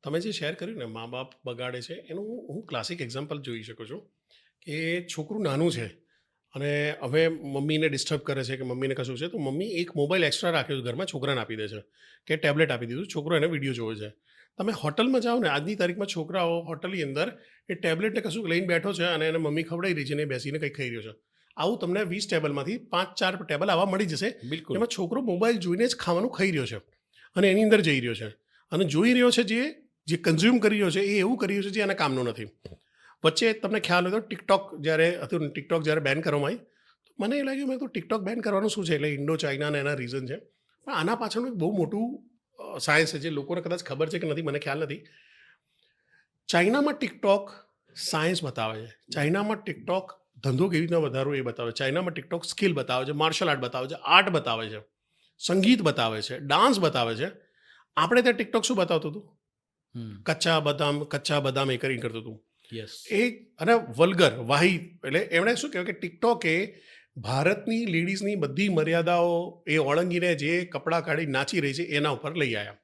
તમે જે શેર કર્યું ને મા બાપ બગાડે છે એનું હું ક્લાસિક એક્ઝામ્પલ જોઈ શકું છું કે છોકરું નાનું છે અને હવે મમ્મીને ડિસ્ટર્બ કરે છે કે મમ્મીને કશું છે તો મમ્મી એક મોબાઈલ એક્સ્ટ્રા રાખ્યો છે ઘરમાં છોકરાને આપી દે છે કે ટેબ્લેટ આપી દીધું છોકરો એને વિડીયો જોવે છે. તમે હોટલમાં જાઓ ને આજની તારીખમાં છોકરાઓ હોટલની અંદર એ ટેબ્લેટને કશું લઈને બેઠો છે અને એને મમ્મી ખવડાવી રહી છે ને એ બેસીને કંઈક ખાઈ રહ્યો છે. આવું તમને 20 ટેબલમાંથી 5-4 ટેબલ આવા મળી જશે બિલકુલ. એમાં છોકરો મોબાઈલ જોઈને જ ખાવાનું ખાઈ રહ્યો છે અને એની અંદર જઈ રહ્યો છે અને જોઈ રહ્યો છે જે કન્ઝ્યુમ કરી રહ્યો છે એ એવું કરી રહ્યો છે જે એના કામનું નથી. વચ્ચે તમને ખ્યાલ હોય તો ટિકટોક જ્યારે હતું ને ટિકટોક જ્યારે બેન કરવામાં આવી તો મને એ લાગ્યું મેં તો ટિકટોક બેન કરવાનું શું છે એટલે ઇન્ડો ચાઇના ને એના રીઝન છે પણ આના પાછળનું એક બહુ મોટું સાયન્સ છે જે લોકોને કદાચ ખબર છે કે નથી મને ખ્યાલ નથી. ચાઇનામાં ટિકટોક સાયન્સ બતાવે છે, ચાઇનામાં ટિકટોક ધંધો કેવી રીતના વધારવો એ બતાવે છે, ચાઇનામાં ટિકટોક સ્કિલ બતાવે છે, માર્શલ આર્ટ બતાવે છે, આર્ટ બતાવે છે, સંગીત બતાવે છે, ડાન્સ બતાવે છે. આપણે ત્યાં ટિકટોક શું બતાવતું હતું? કચ્ચા બદામ એ કરીને કરતું હતું યસ. એ અને વલ્ગર વાહી એટલે એમણે શું કહેવાય કે ટિકટોકે ભારતની લેડીઝની બધી મર્યાદાઓ એ ઓળંગીને જે કપડાં કાઢી નાચી રહી છે એના ઉપર લઈ આવ્યા.